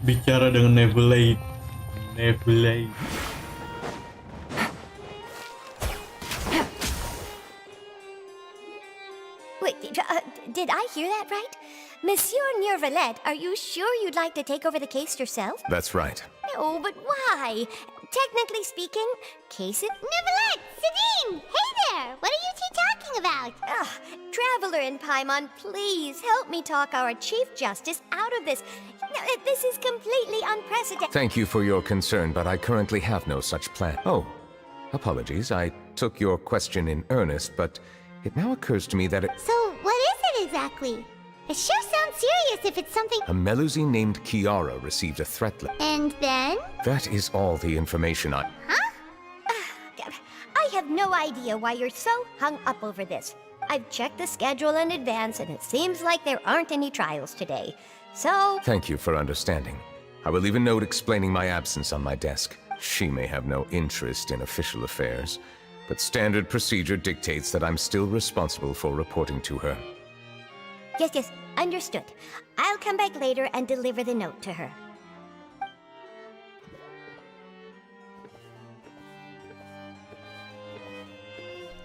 Bicara dengan Nebulate. Nebulate. Wait, did I hear that right? Monsieur Neurvalette, are you sure you'd like to take over the case yourself? That's right. No, but why? Technically speaking, case it... Neuvillette! Sidine! Hey there! What are you two talking about? Traveler in Paimon, please help me talk our Chief Justice out of this. No, this is completely unprecedented. Thank you for your concern, but I currently have no such plan. Oh, apologies. I took your question in earnest, but it now occurs to me that it... So, what is it exactly? It sure sounds serious if it's something... A Melusine named Kiara received a threat And then? That is all the information I... Huh? I have no idea why you're so hung up over this. I've checked the schedule in advance, and it seems like there aren't any trials today. So... Thank you for understanding. I will leave a note explaining my absence on my desk. She may have no interest in official affairs, but standard procedure dictates that I'm still responsible for reporting to her. Yes, understood. I'll come back later and deliver the note to her.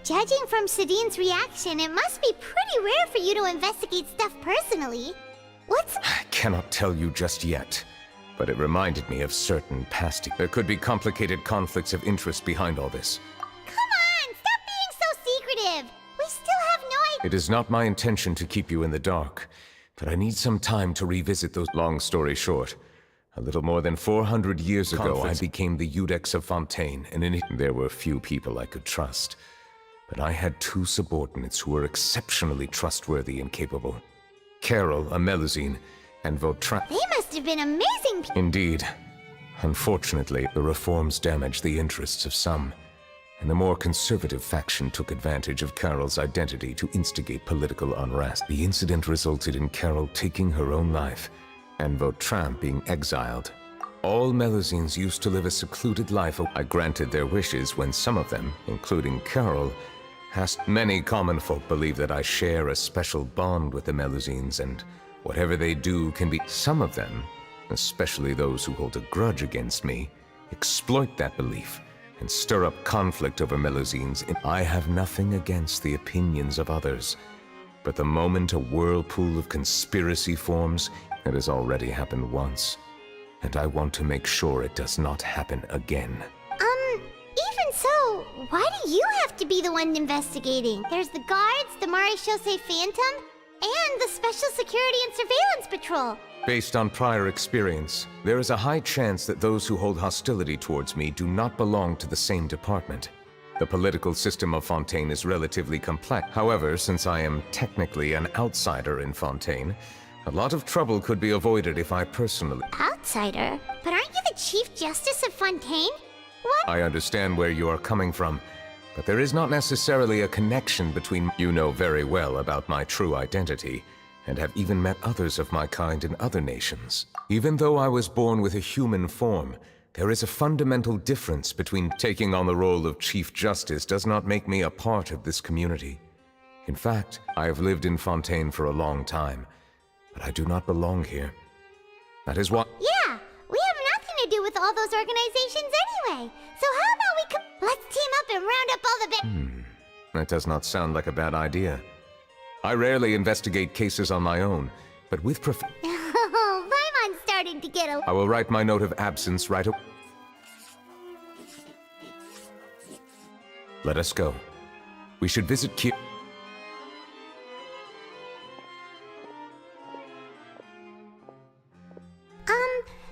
Judging from Sidine's reaction, it must be pretty rare for you to investigate stuff personally. What's... I cannot tell you just yet, but it reminded me of certain past... There could be complicated conflicts of interest behind all this. Come on! Stop being so secretive! We still have no idea... It is not my intention to keep you in the dark, but I need some time to revisit those... Long story short, a little more than 400 years ago, I became the Iudex of Fontaine, and in it there were few people I could trust. But I had two subordinates who were exceptionally trustworthy and capable. Carol, a Melusine, and Vautrin... They must have been amazing people. Indeed. Unfortunately, the reforms damaged the interests of some, and the more conservative faction took advantage of Carol's identity to instigate political unrest. The incident resulted in Carol taking her own life, and Vautrin being exiled. All Melusines used to live a secluded life. I granted their wishes when some of them, including Carol, many common folk believe that I share a special bond with the Melusines, and whatever they do can be... Some of them, especially those who hold a grudge against me, exploit that belief and stir up conflict over Melusines. I have nothing against the opinions of others, but the moment a whirlpool of conspiracy forms, it has already happened once, and I want to make sure it does not happen again. Even so, why do you have to be the one investigating? There's the guards, the Marechaussee Phantom, and the Special Security and Surveillance Patrol. Based on prior experience, there is a high chance that those who hold hostility towards me do not belong to the same department. The political system of Fontaine is relatively complex. However, since I am technically an outsider in Fontaine, a lot of trouble could be avoided if I personally... Outsider? But aren't you the Chief Justice of Fontaine? What? I understand where you are coming from, but there is not necessarily a connection between... You know very well about my true identity, and have even met others of my kind in other nations. Even though I was born with a human form, there is a fundamental difference between... Taking on the role of Chief Justice does not make me a part of this community. In fact, I have lived in Fontaine for a long time, but I do not belong here. That is why... Yeah, we have nothing to do with all those organizations anyway. So how about we let's team up and round up all the That does not sound like a bad idea. I rarely investigate cases on my own, but with Oh, Paimon's starting to get a... I will write my note of absence right away. Let us go. We should visit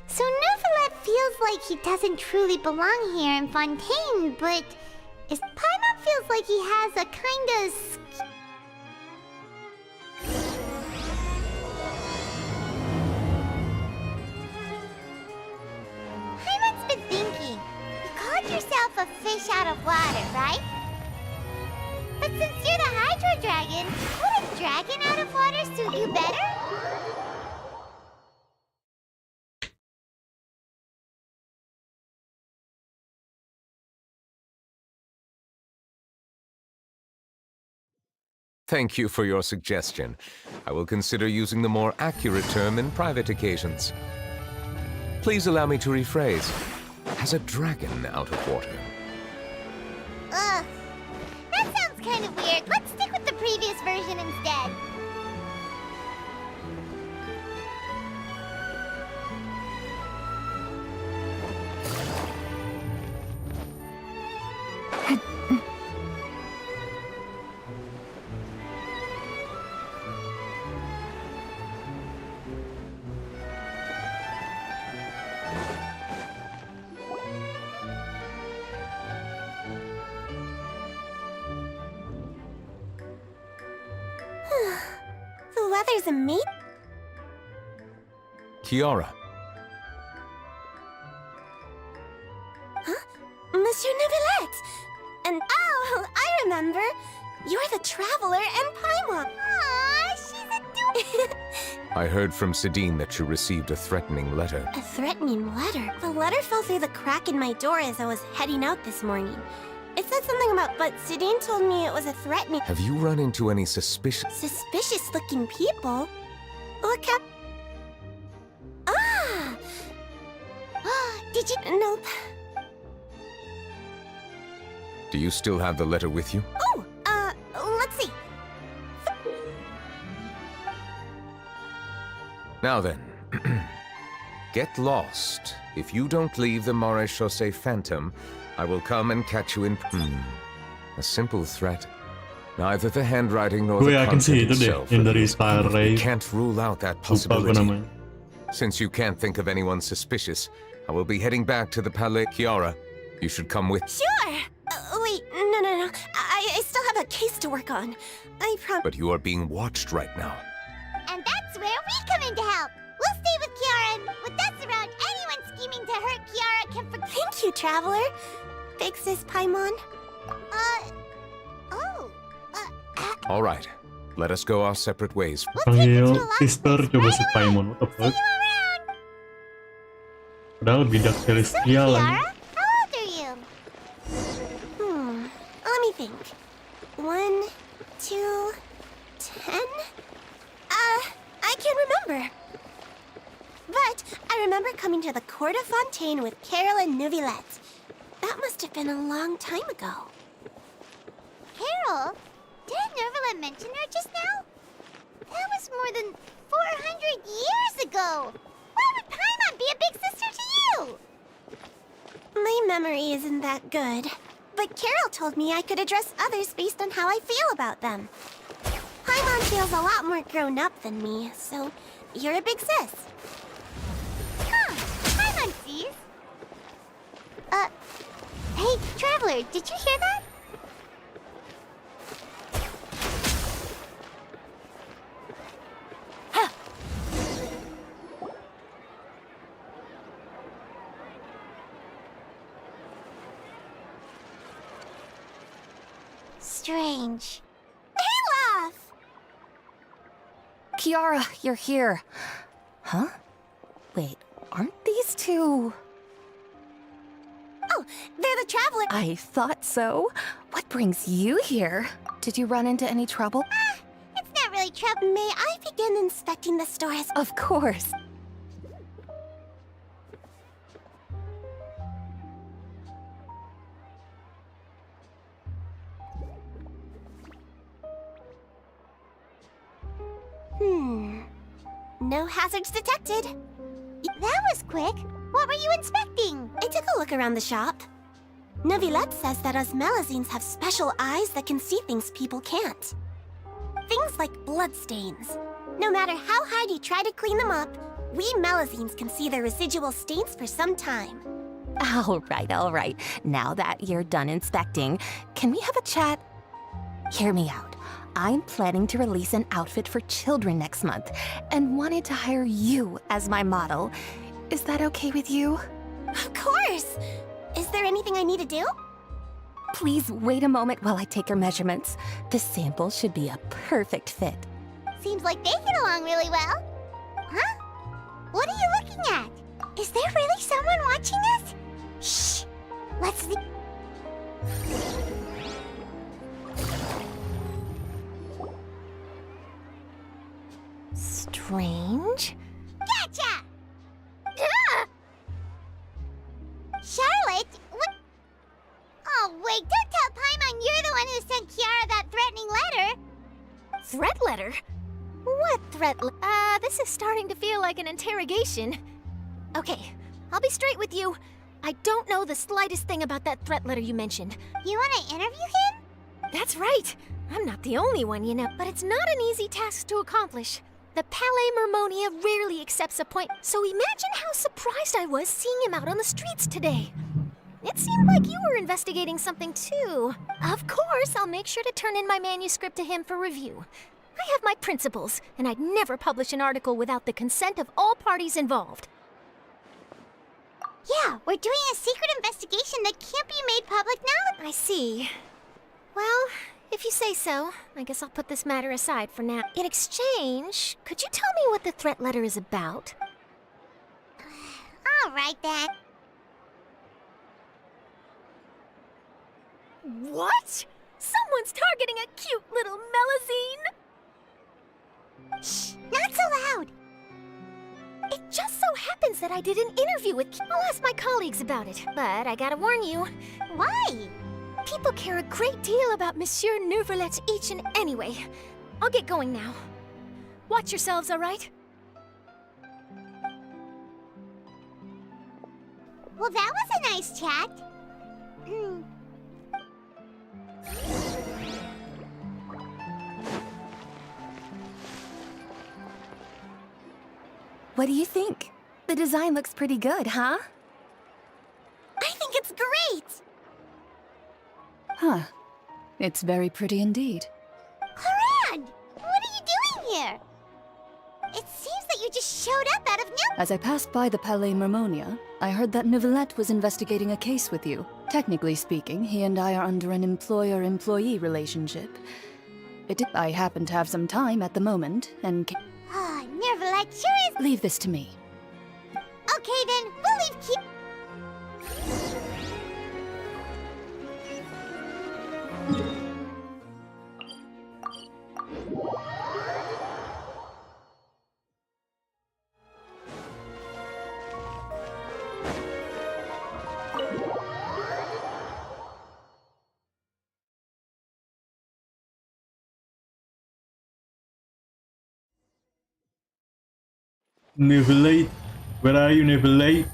So Neuvillette feels like he doesn't truly belong here in Fontaine, but Paimon feels like he has a kind of... Paimon's been thinking. You called yourself a fish out of water, right? But since you're the Hydro Dragon, would a dragon out of water suit you better? Thank you for your suggestion. I will consider using the more accurate term in private occasions. Please allow me to rephrase. Has a dragon out of water? Ugh. That sounds kind of weird. Let's stick with the previous version instead. The weather's amazing. Kiara, Monsieur Neuvillette! And oh, I remember! You're the Traveler and Paimon! Aww, she's adorable! I heard from Sidine that you received a threatening letter. A threatening letter? The letter fell through the crack in my door as I was heading out this morning. It said something about, but Sidine told me it was a threatening... Have you run into any suspicious... Suspicious-looking people? Look up... Ah! Did you... Nope. Do you still have the letter with you? Oh, let's see. Now then, get lost. If you don't leave the Maréchaussée Phantom, I will come and catch you in... A simple threat. Neither the handwriting nor Gue the yakin sih content itu deh itself. yang dari Star We Ray. can't rule out that Lupa gue possibility. namanya. Since you can't think of anyone suspicious, I will be heading back to the Palais. Kiara, you should come with... Sure! Wait, no. I still have a case to work on. I promise. But you are being watched right now. And that's where we come in to help. We'll stay with Kiara, and with us around, anyone scheming to hurt Kiara can forget. Thank you, Traveler. Big Sis Paimon. All right, let us go our separate ways. Panggil sister coba si Paimon. What the fuck? Padahal bidak Celestial Kiara, lagi. how old are you? Let me think. 1, 2, 10? I can't remember. But I remember coming to the court of Fontaine with Carol and Neuvillette. That must have been a long time ago. Carol? Did Neuvillette mention her just now? That was more than 400 years ago. Why would Paimon be a big sister to you? My memory isn't that good. But Carol told me I could address others based on how I feel about them. Paimon feels a lot more grown up than me, so you're a big sis. Huh, Paimon sees. Hey, Traveler, did you hear that? Strange. Hey, Laugh! Kiara, you're here. Huh? Wait, aren't these two... Oh, they're the Traveler. I thought so. What brings you here? Did you run into any trouble? It's not really trouble. May I begin inspecting the stores? Of course. No hazards detected. That was quick. What were you inspecting? I took a look around the shop. Neuvillette says that us Melazines have special eyes that can see things people can't. Things like bloodstains. No matter how hard you try to clean them up, we Melazines can see their residual stains for some time. All right. Now that you're done inspecting, can we have a chat? Hear me out. I'm planning to release an outfit for children next month and wanted to hire you as my model. Is that okay with you? Of course! Is there anything I need to do? Please wait a moment while I take your measurements. The sample should be a perfect fit. Seems like they get along really well. Huh? What are you looking at? Is there really someone watching us? Shh! Let's see. Strange? Gotcha! Ah! letter? What threat? This is starting to feel like an interrogation. Okay, I'll be straight with you. I don't know the slightest thing about that threat letter you mentioned. You want to interview him? That's right. I'm not the only one, you know. But it's not an easy task to accomplish. The Palais Mermonia rarely accepts a point, so imagine how surprised I was seeing him out on the streets today. It seemed like you were investigating something too. Of course, I'll make sure to turn in my manuscript to him for review. I have my principles, and I'd never publish an article without the consent of all parties involved. Yeah, we're doing a secret investigation that can't be made public now. I see. Well, if you say so, I guess I'll put this matter aside for now. In exchange, could you tell me what the threat letter is about? All right, then. What? Someone's targeting a cute little Melazine? Shh, not so loud. It just so happens that I did an interview with... I'll ask my colleagues about it, but I gotta warn you. Why? People care a great deal about Monsieur Neuvillette each and anyway. I'll get going now. Watch yourselves, all right? Well, that was a nice chat. What do you think? The design looks pretty good, huh? I think it's great. Huh. It's very pretty indeed. Clorinde, what are you doing here? It seems that you just showed up out of nowhere. As I passed by the Palais Mermonia, I heard that Neuvillette was investigating a case with you. Technically speaking, he and I are under an employer-employee relationship. I happen to have some time at the moment, and Oh, Neuvillette sure is... leave this to me. Okay, then, we'll leave Keep... Neuvillette. Where are you, Neuvillette?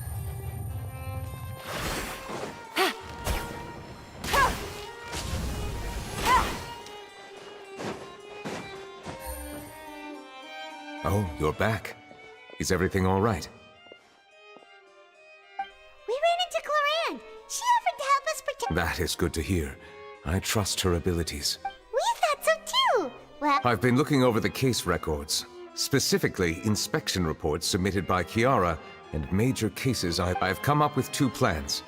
Oh, you're back. Is everything all right? We ran into Clorinde. She offered to help us protect... That is good to hear. I trust her abilities. We thought so too. Well, I've been looking over the case records, specifically inspection reports submitted by Kiara and major cases. I've come up with two plans.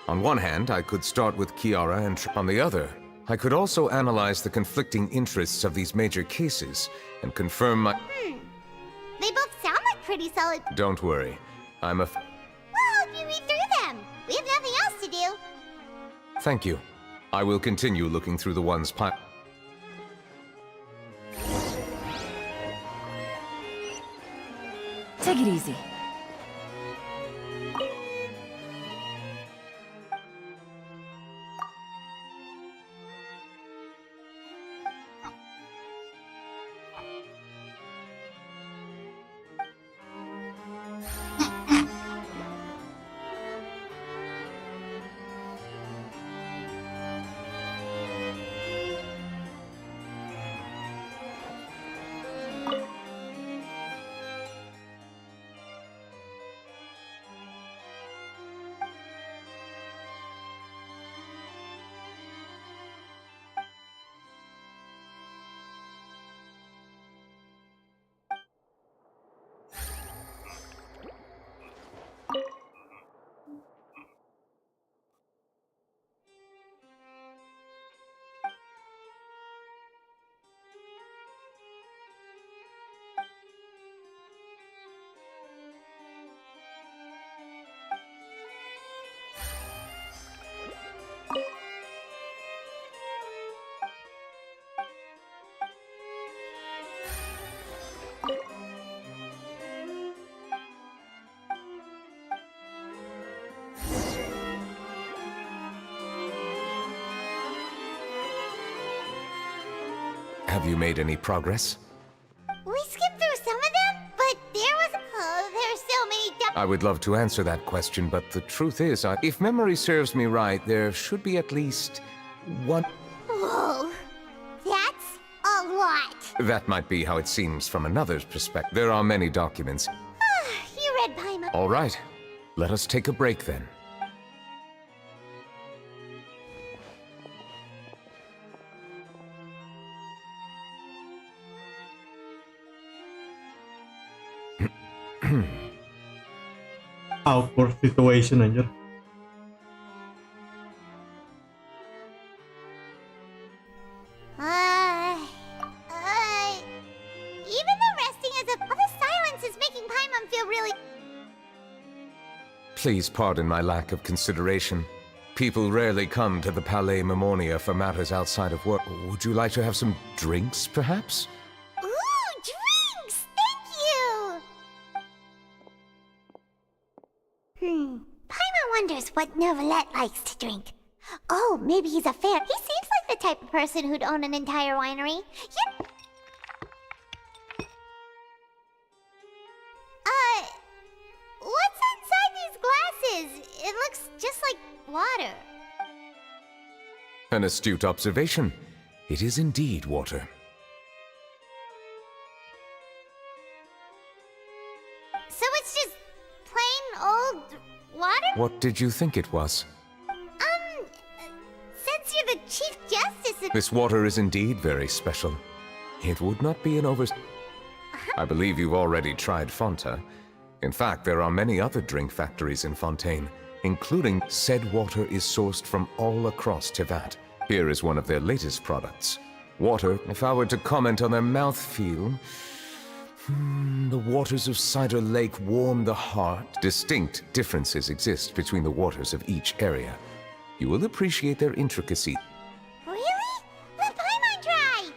On one hand, I could start with Kiara, and on the other, I could also analyze the conflicting interests of these major cases and confirm my... they both sound like pretty solid... Don't worry. I'm a... We'll help you read through them. We have nothing else to do. Thank you. I will continue looking through the ones Take it easy. Have you made any progress? We skipped through some of them, but there were so many I would love to answer that question, but the truth is, if memory serves me right, there should be at least one... Whoa, that's a lot. That might be how it seems from another's perspective. There are many documents. You read Paimon. All right, let us take a break then. Awkward situation anjir. Even though resting as a... All the silence is making Paimon feel really... Please pardon my lack of consideration. People rarely come to the Palais Mermonia for matters outside of work. Would you like to have some drinks, perhaps? Ooh, drinks! Thank you! Paimon wonders what Novelette likes to drink. Oh, maybe he's a fan. He seems like the type of person who'd own an entire winery. What's inside these glasses? It looks just like water. An astute observation. It is indeed water. So it's just plain old water? What did you think it was? Since you're the Chief Justice... This water is indeed very special. It would not be an I believe you've already tried Fonta. In fact, there are many other drink factories in Fontaine, including said water is sourced from all across Teyvat. Here is one of their latest products. Water, if I were to comment on their mouthfeel... the waters of Cider Lake warm the heart. Distinct differences exist between the waters of each area. You will appreciate their intricacy. Really? Let Paimon try!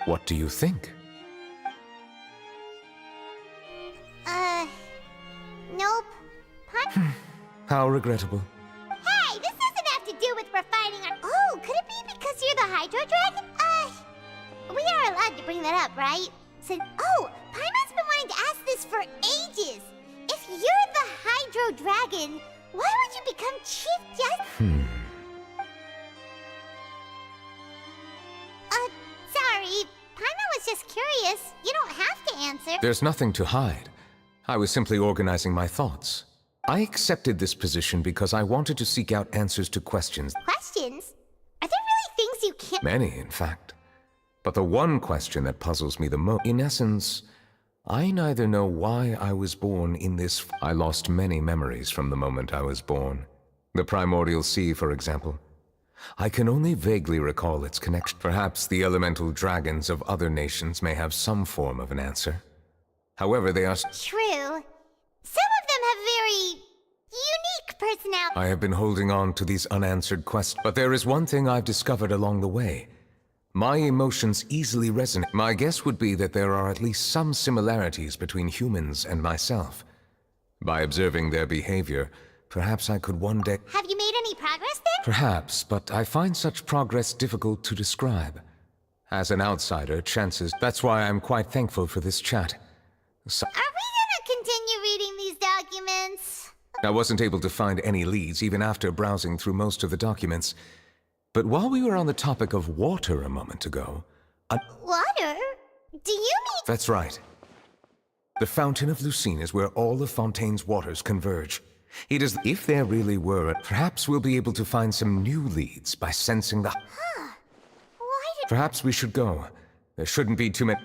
What do you think? Nope. How regrettable. Hey, this doesn't have to do with refining our... Oh, could it be because you're the Hydro Dragon? We are allowed to bring that up, right? Oh, Paimon's been wanting to ask this for ages. If you're the Hydro Dragon, why would you become Chief Justice? Sorry. Paimon was just curious. You don't have to answer. There's nothing to hide. I was simply organizing my thoughts. I accepted this position because I wanted to seek out answers to questions. Questions? Are there really things you can't... Many, in fact. But the one question that puzzles me the most... In essence, I neither know why I was born in this... I lost many memories from the moment I was born. The primordial sea, for example. I can only vaguely recall its connection. Perhaps the elemental dragons of other nations may have some form of an answer. However, they are... True. Some of them have very... unique personalities. I have been holding on to these unanswered questions. But there is one thing I've discovered along the way. My emotions easily resonate. My guess would be that there are at least some similarities between humans and myself. By observing their behavior, perhaps I could one day... Have you made any progress then? Perhaps, but I find such progress difficult to describe. As an outsider, chances... That's why I'm quite thankful for this chat. Are we gonna continue reading these documents? I wasn't able to find any leads even after browsing through most of the documents. But while we were on the topic of water a moment ago... Water? Do you mean... That's right. The Fountain of Lucine is where all of Fontaine's waters converge. It is... If there really were, perhaps we'll be able to find some new leads by sensing the... Why did... Perhaps we should go. There shouldn't be too many...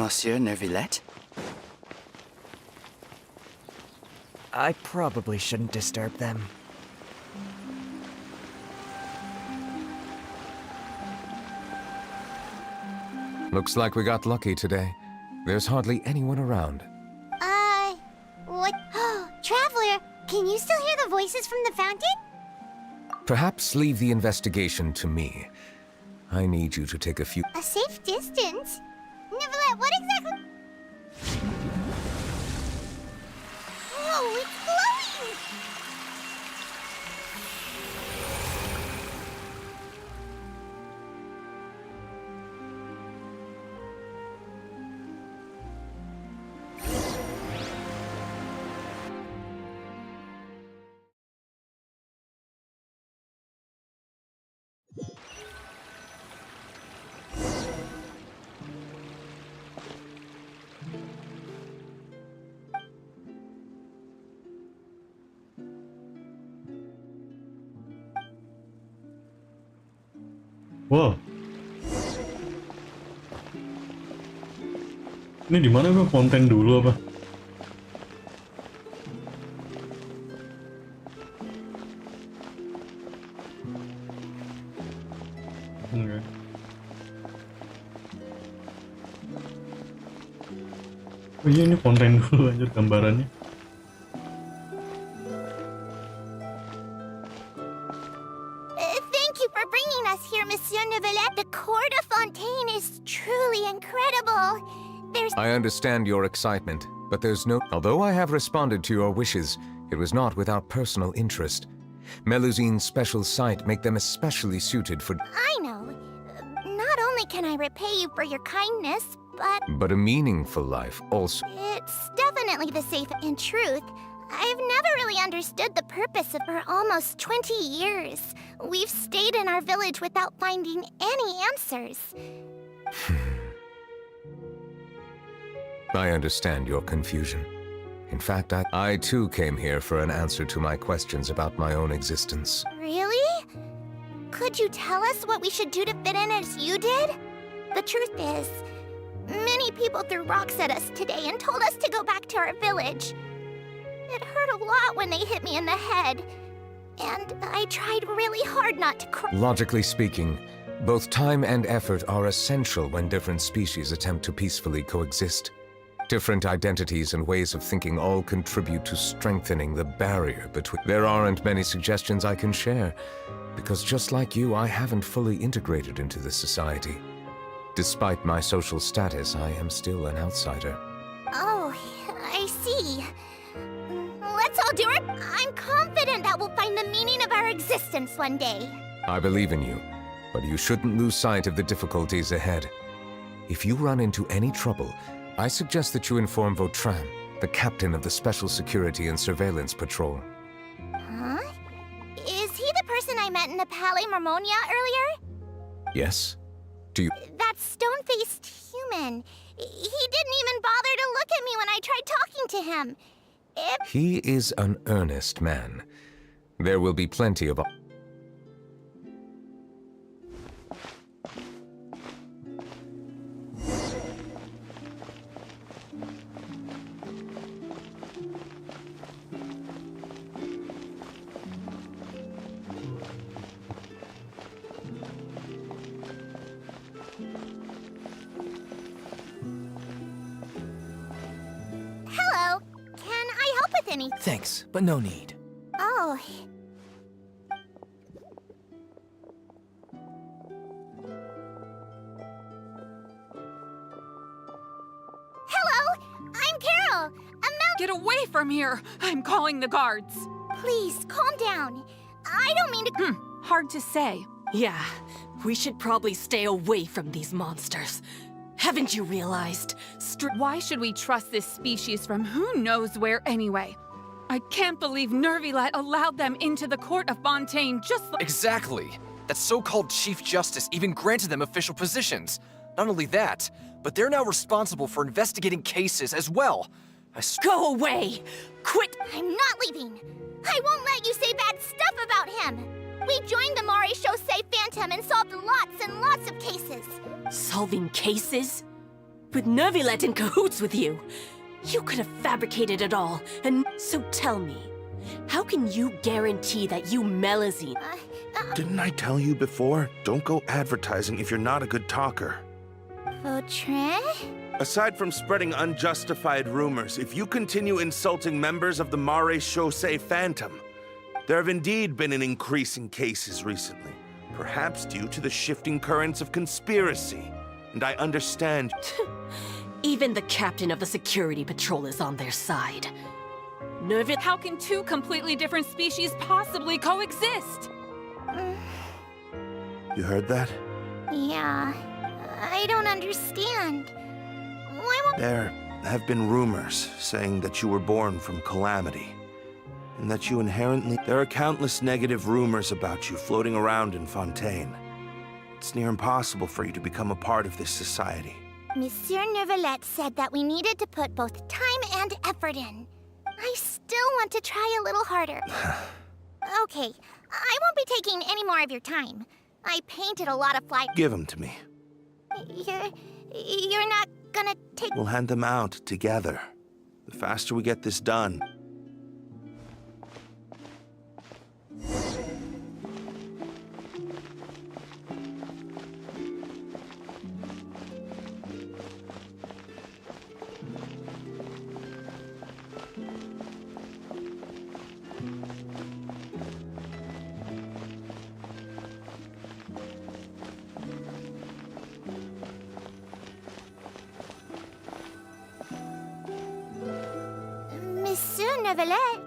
Monsieur Neuvillette? I probably shouldn't disturb them. Looks like we got lucky today. There's hardly anyone around. What? Oh, Traveler, can you still hear the voices from the fountain? Perhaps leave the investigation to me. I need you to take a few... A safe distance? Neuvillette, what exactly? Oh, it's glowing! Wow. Ini di mana gua? Fontaine dulu apa? Enggak. Oh iya, ini Fontaine dulu aja gambarannya. Thank you for bringing us here, Monsieur Neuvillette. The court of Fontaine is truly incredible. There's... I understand your excitement, but there's no... Although I have responded to your wishes, it was not without personal interest. Melusine's special sight make them especially suited for... I know. Not only can I repay you for your kindness, But a meaningful life also... it's definitely the safe. In truth, I've never really understood the purpose of... For almost 20 years, we've stayed in our village without finding any answers. I understand your confusion. In fact, I too came here for an answer to my questions about my own existence. Really? Could you tell us what we should do to fit in as you did? The truth is, many people threw rocks at us today and told us to go back to our village. It hurt a lot when they hit me in the head, and I tried really hard not to cry. Logically speaking, both time and effort are essential when different species attempt to peacefully coexist. Different identities and ways of thinking all contribute to strengthening the barrier between... There aren't many suggestions I can share, because just like you, I haven't fully integrated into this society. Despite my social status, I am still an outsider. Oh, I see. Let's all do it. I'm confident that we'll find the meaning of our existence one day. I believe in you, but you shouldn't lose sight of the difficulties ahead. If you run into any trouble, I suggest that you inform Vautrin, the captain of the Special Security and Surveillance Patrol. Huh? Is he the person I met in the Palais Marmonia earlier? Yes? Do you... That stone-faced human. He didn't even bother to look at me when I tried talking to him. He is an earnest man. There will be plenty of... Hello. Can I help with anything? Thanks, but no need. Oh. Hello. I'm Carol. Get away from here! I'm calling the guards. Please, calm down. I don't mean to... Hard to say. Yeah, we should probably stay away from these monsters. Haven't you realized? Why should we trust this species from who knows where anyway? I can't believe Neuvillette allowed them into the court of Fontaine just like— Exactly! That so-called Chief Justice even granted them official positions. Not only that, but they're now responsible for investigating cases as well. Go away! Quit! I'm not leaving. I won't let you say bad stuff about him. We joined the Maréchaussée Phantom and solved lots and lots of cases. Solving cases? With Neuvillette in cahoots with you. You could have fabricated it all, and so tell me, how can you guarantee that you Melusine? Didn't I tell you before? Don't go advertising if you're not a good talker. Vautrin? Aside from spreading unjustified rumors, if you continue insulting members of the Mare Chaussee Phantom, there have indeed been an increase in cases recently, perhaps due to the shifting currents of conspiracy. And I understand. Even the captain of the security patrol is on their side. Neuvillette. How can two completely different species possibly coexist? You heard that? Yeah. I don't understand. Why won't... There have been rumors saying that you were born from calamity. And that you inherently... There are countless negative rumors about you floating around in Fontaine. It's near impossible for you to become a part of this society. Monsieur Neuvillette said that we needed to put both time and effort in. I still want to try a little harder. Okay, I won't be taking any more of your time. I painted a lot of fly... Give them to me. You're not gonna take... We'll hand them out together. The faster we get this done. Monsieur Neuvillette,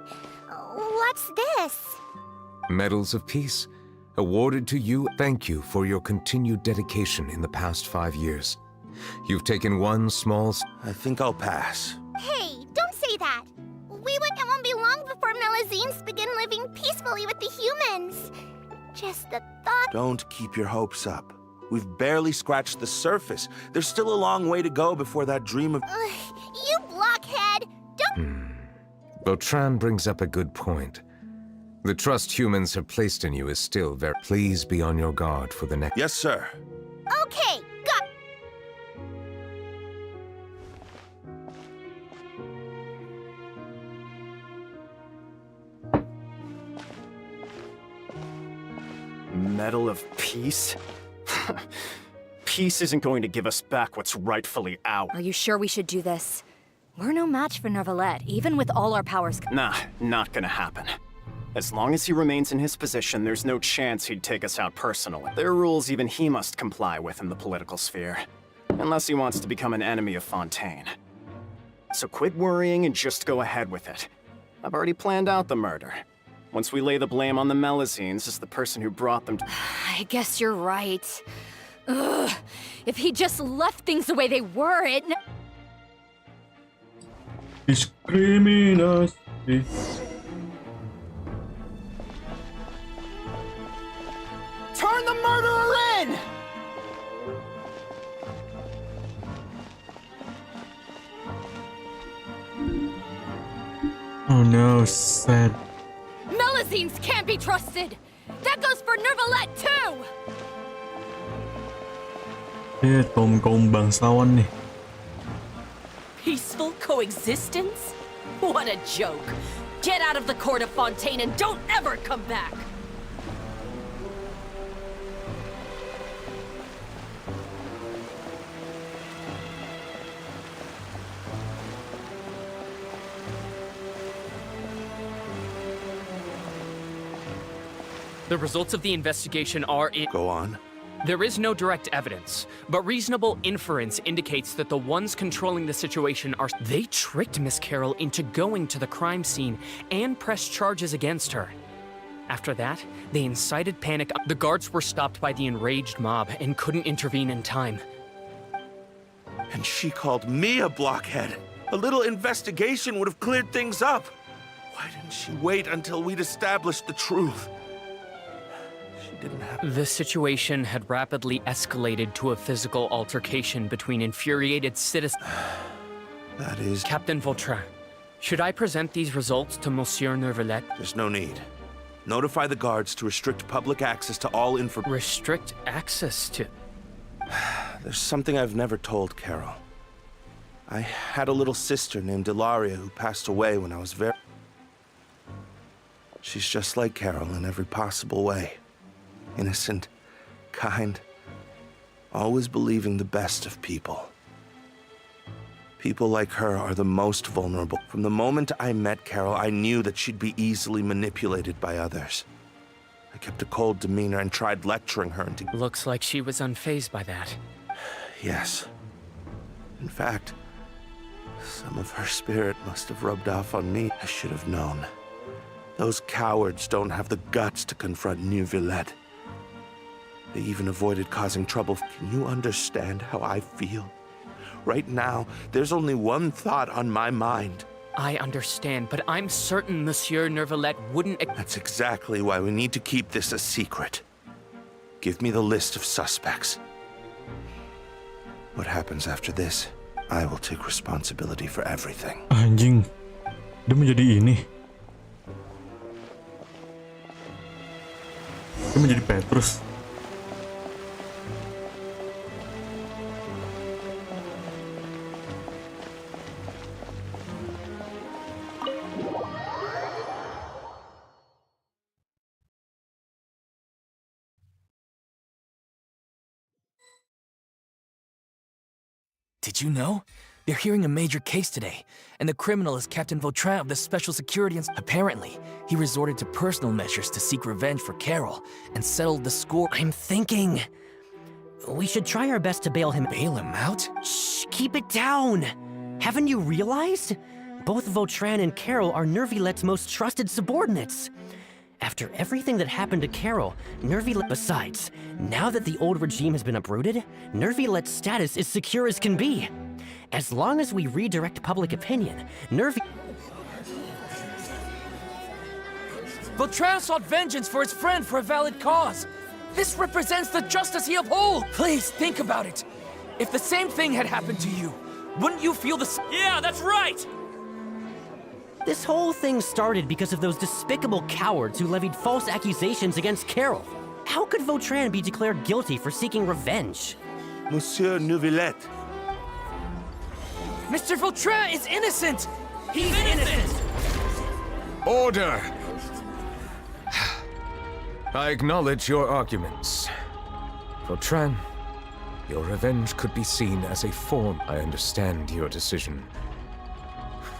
what's this? Medals of Peace, awarded to you. Thank you for your continued dedication in the past 5 years. You've taken one small... I think I'll pass. Hey, don't say that. It won't be long before Melusines begin living peacefully with the humans. Just the thought... Don't keep your hopes up. We've barely scratched the surface. There's still a long way to go before that dream of... You blockhead! Don't... Vautrin brings up a good point. The trust humans have placed in you is still very... Please be on your guard for the next... Yes, sir. Okay, got... Medal of Peace? Peace isn't going to give us back what's rightfully ours. Are you sure we should do this? We're no match for Neuvillette, even with all our powers... Nah, not gonna happen. As long as he remains in his position, there's no chance he'd take us out personally. There are rules even he must comply with in the political sphere. Unless he wants to become an enemy of Fontaine. So quit worrying and just go ahead with it. I've already planned out the murder. Once we lay the blame on the Melusines as the person who brought them to... I guess you're right. Ugh. If he just left things the way they were, it... Discriminasi. Turn the murderer in! Oh no, sad. Melusines can't be trusted! That goes for Neuvillette too! Tôm công bằng sao anh nè. Peaceful coexistence? What a joke. Get out of the court of Fontaine and don't ever come back! The results of the investigation are in... Go on. There is no direct evidence, but reasonable inference indicates that the ones controlling the situation are... They tricked Miss Carroll into going to the crime scene and pressed charges against her. After that, they incited panic. The guards were stopped by the enraged mob and couldn't intervene in time. And she called me a blockhead. A little investigation would have cleared things up. Why didn't she wait until we'd established the truth? Didn't happen. The situation had rapidly escalated to a physical altercation between infuriated citizens. That is... Captain Vautrin, should I present these results to Monsieur Neuvillette? There's no need. Notify the guards to restrict public access to all info... Restrict access to... There's something I've never told Carol. I had a little sister named Ilaria who passed away when I was very... She's just like Carol in every possible way. Innocent, kind, always believing the best of people. People like her are the most vulnerable. From the moment I met Carol, I knew that she'd be easily manipulated by others. I kept a cold demeanor and tried lecturing her into... Looks like she was unfazed by that. Yes. In fact, some of her spirit must have rubbed off on me. I should have known. Those cowards don't have the guts to confront New Villette. They even avoided causing trouble. Can you understand how I feel? Right now, there's only one thought on my mind. I understand, but I'm certain Monsieur Neuvillette wouldn't... That's exactly why we need to keep this a secret. Give me the list of suspects. What happens after this, I will take responsibility for everything. Anjing, dia menjadi ini. Dia menjadi Petrus. Did you know? They're hearing a major case today, and the criminal is Captain Vautrin of the Special Security and... Apparently, he resorted to personal measures to seek revenge for Carol and settled the score. I'm thinking... we should try our best to bail him... Bail him out? Shh, keep it down! Haven't you realized? Both Vautrin and Carol are Nervillette's most trusted subordinates. After everything that happened to Carol, Nervillette... Besides, now that the old regime has been uprooted, Nervillette's status is secure as can be. As long as we redirect public opinion, Vautrin sought vengeance for his friend for a valid cause. This represents the justice he upholds. Please, think about it. If the same thing had happened to you, wouldn't you feel the... Yeah, that's right! This whole thing started because of those despicable cowards who levied false accusations against Carol. How could Vautrin be declared guilty for seeking revenge? Monsieur Neuvillette. Mr. Vautrin is innocent! He's innocent! Order! I acknowledge your arguments. Vautrin, your revenge could be seen as a form. I understand your decision.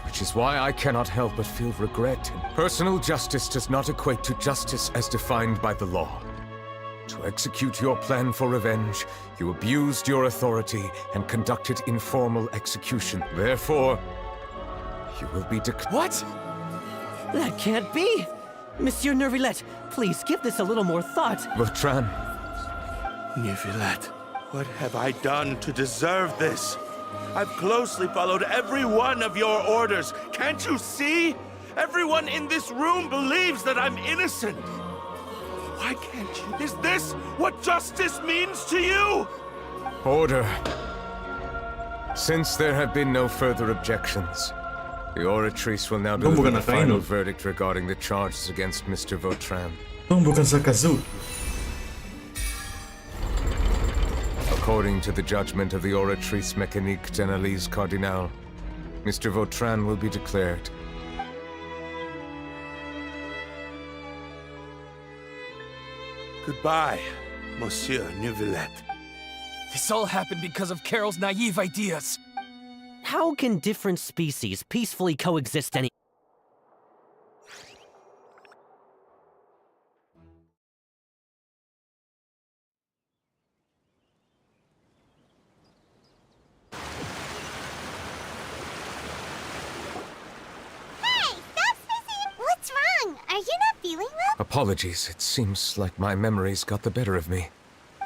Which is why I cannot help but feel regret. Personal justice does not equate to justice as defined by the law. To execute your plan for revenge, you abused your authority and conducted informal execution. Therefore, you will be What? That can't be! Monsieur Neuvillette, please give this a little more thought. Vautrin. Neuvillette, what have I done to deserve this? I've closely followed every one of your orders. Can't you see? Everyone in this room believes that I'm innocent. Why can't you? Is this what justice means to you? Order. Since there have been no further objections, the Oratrice will now deliver the final verdict regarding the charges against Mr. Vautrin. Bukan Sakazu. According to the judgment of the Oratrice Mécanique d'Analyse Cardinal, Mr. Vautrin will be declared. Goodbye, Monsieur Neuvillette. This all happened because of Carol's naive ideas. How can different species peacefully coexist any... What's wrong? Are you not feeling well? Apologies, it seems like my memories got the better of me.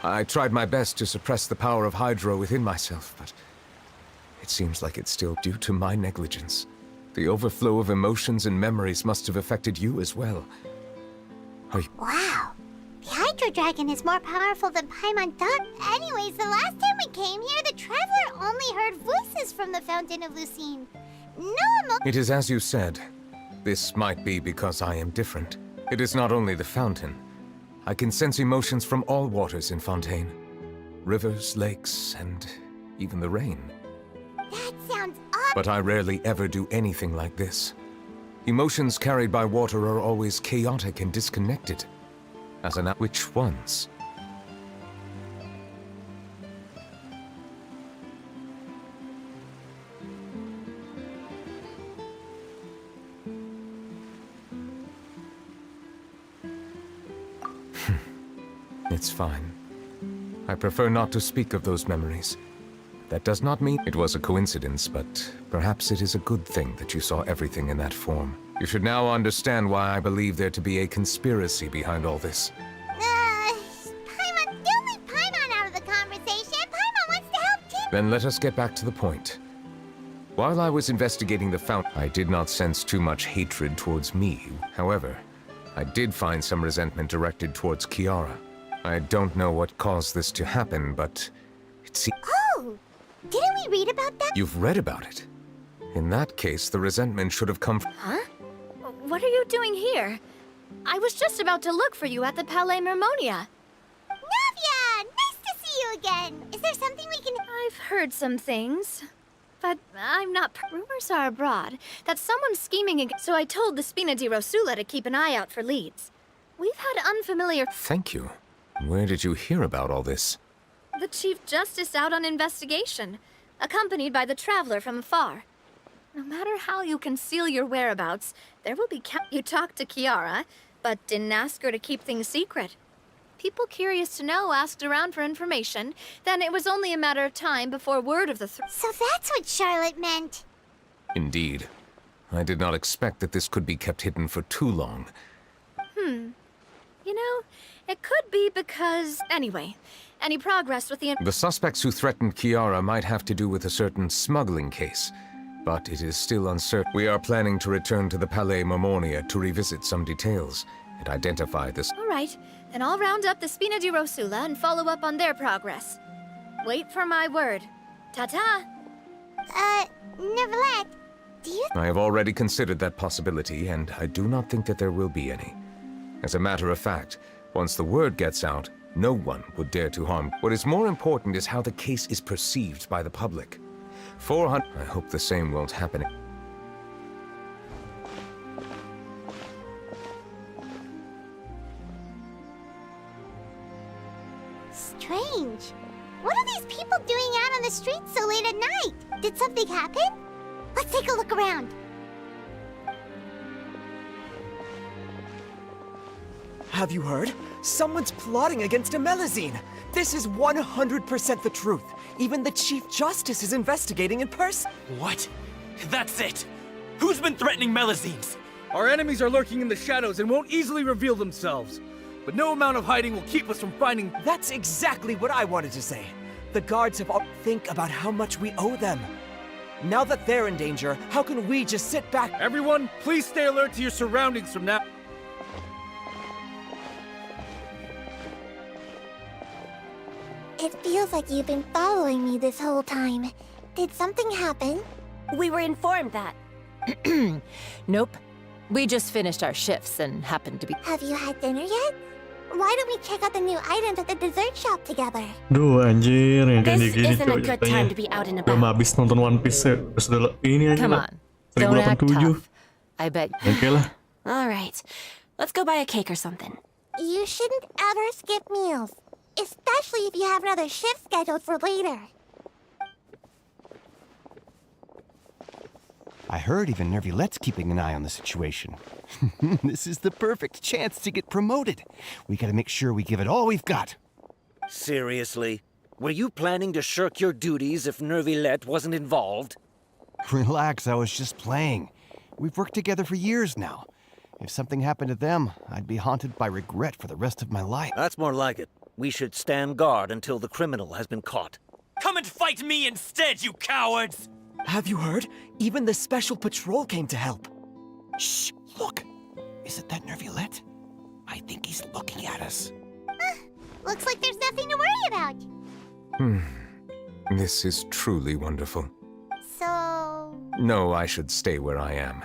I tried my best to suppress the power of Hydro within myself, but it seems like it's still due to my negligence. The overflow of emotions and memories must have affected you as well. Wow. The Hydro Dragon is more powerful than Paimon thought. Anyways, the last time we came here, the Traveler only heard voices from the Fountain of Lucine. No It is as you said. This might be because I am different. It is not only the fountain. I can sense emotions from all waters in Fontaine. Rivers, lakes, and even the rain. That sounds But I rarely ever do anything like this. Emotions carried by water are always chaotic and disconnected. As an which ones? It's fine. I prefer not to speak of those memories. That does not mean it was a coincidence, but perhaps it is a good thing that you saw everything in that form. You should now understand why I believe there to be a conspiracy behind all this. Paimon, don't leave Paimon out of the conversation. Paimon wants to help too. Then let us get back to the point. While I was investigating the fountain, I did not sense too much hatred towards me. However, I did find some resentment directed towards Kiara. I don't know what caused this to happen, but it seems... Oh! Didn't we read about that? You've read about it. In that case, the resentment should have come from... Huh? What are you doing here? I was just about to look for you at the Palais Mermonia. Navia! Nice to see you again! Is there something we can... I've heard some things, but I'm not... Rumors are abroad that someone's scheming against... So I told the Spina di Rosula to keep an eye out for leads. We've had unfamiliar... Thank you. Where did you hear about all this? The Chief Justice out on investigation, accompanied by the Traveler from afar. No matter how you conceal your whereabouts, there will be You talked to Kiara, but didn't ask her to keep things secret. People curious to know asked around for information, then it was only a matter of time before word of the So that's what Charlotte meant. Indeed. I did not expect that this could be kept hidden for too long. You know, it could be because... Anyway, any progress with the... The suspects who threatened Kiara might have to do with a certain smuggling case, but it is still uncertain. We are planning to return to the Palais Mermonia to revisit some details and identify this. All right, then I'll round up the Spina di Rosula and follow up on their progress. Wait for my word. Ta-ta! Neverlet, do you... I have already considered that possibility, and I do not think that there will be any. As a matter of fact, once the word gets out, no one would dare to harm. What is more important is how the case is perceived by the public. 400... I hope the same won't happen. Strange. What are these people doing out on the streets so late at night? Did something happen? Let's take a look around. Have you heard? Someone's plotting against Amelazine. This is 100% the truth. Even the Chief Justice is investigating in person. What? That's it! Who's been threatening Melazines? Our enemies are lurking in the shadows and won't easily reveal themselves. But no amount of hiding will keep us from finding... That's exactly what I wanted to say. The guards have all... Think about how much we owe them. Now that they're in danger, how can we just sit back? Everyone, please stay alert to your surroundings from now... It feels like you've been following me this whole time. Did something happen? We were informed that. Nope. We just finished our shifts and happened to be... Have you had dinner yet? Why don't we check out the new items at the dessert shop together? Duh anjir, yang kayak This gini isn't a coy good ceritanya. time to be out and Belum about. habis nonton One Piece ya. Terus udah ini aja Come lah. on. Don't act 1087. tough. I bet... Oke lah. All right. Let's go buy a cake or something. You shouldn't ever skip meals. Especially if you have another shift scheduled for later. I heard even Nervilette's keeping an eye on the situation. This is the perfect chance to get promoted. We gotta make sure we give it all we've got. Seriously? Were you planning to shirk your duties if Nervilette wasn't involved? Relax, I was just playing. We've worked together for years now. If something happened to them, I'd be haunted by regret for the rest of my life. That's more like it. We should stand guard until the criminal has been caught. Come and fight me instead, you cowards! Have you heard? Even the Special Patrol came to help. Shh! Look! Isn't that Nervilette? I think he's looking at us. Looks like there's nothing to worry about. This is truly wonderful. So... No, I should stay where I am.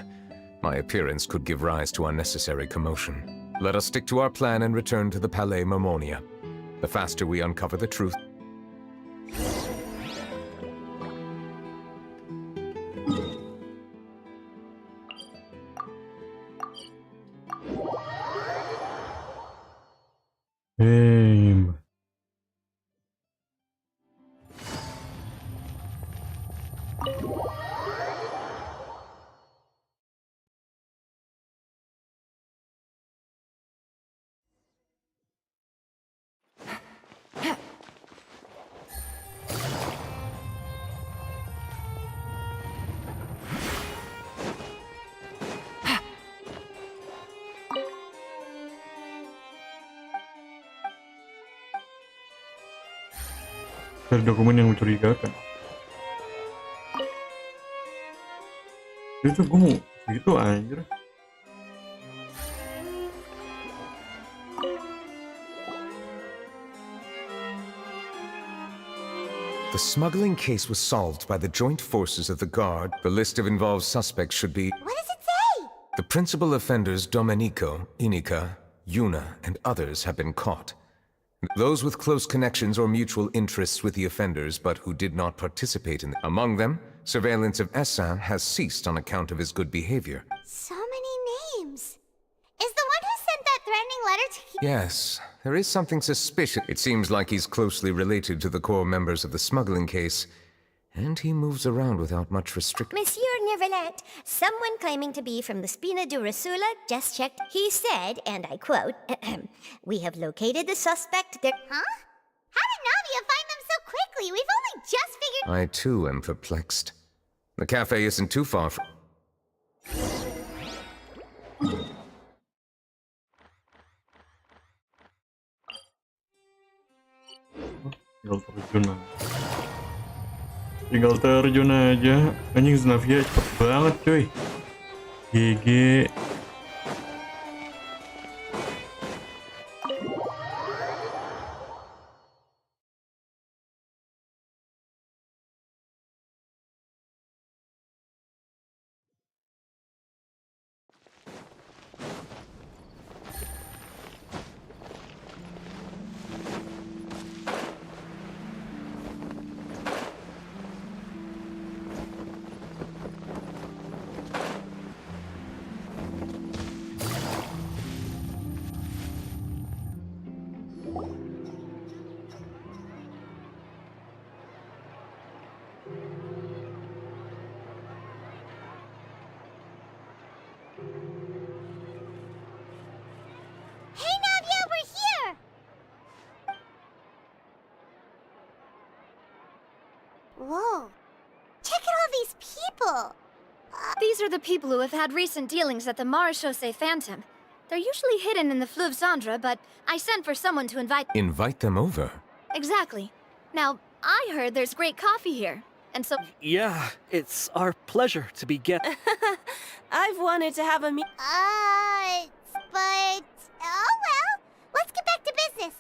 My appearance could give rise to unnecessary commotion. Let us stick to our plan and return to the Palais Mermonia. The faster we uncover the truth... Damn. Dari dokumen yang mencurigakan. Itu gue mau gitu anjir. The smuggling case was solved by the joint forces of the Guard. The list of involved suspects should be... What does it say? The principal offenders Domenico, Inika, Yuna, and others have been caught. Those with close connections or mutual interests with the offenders, but who did not participate in among them, surveillance of Essin has ceased on account of his good behavior. So many names. Is the one who sent that threatening letter to... Yes, there is something suspicious. It seems like he's closely related to the core members of the smuggling case, and he moves around without much restriction. Monsieur Neverlet, someone claiming to be from the Spina Durasula just checked. He said, and I quote, "We have located the suspect there." Huh? How did Navia find them so quickly? We've only just figured... I too am perplexed. The cafe isn't too far from... Tinggal terjun aja. Anjing Znavia cepet banget cuy. GG. Hey, Navia, we're here! Whoa. Check out all these people! These are the people who have had recent dealings at the Marechaussee Phantom. They're usually hidden in the Fleuve Cendre, but I sent for someone to invite... Invite them over? Exactly. Now, I heard there's great coffee here, and so... Yeah, it's our pleasure to be I've wanted to have a But... Oh well, let's get back to business.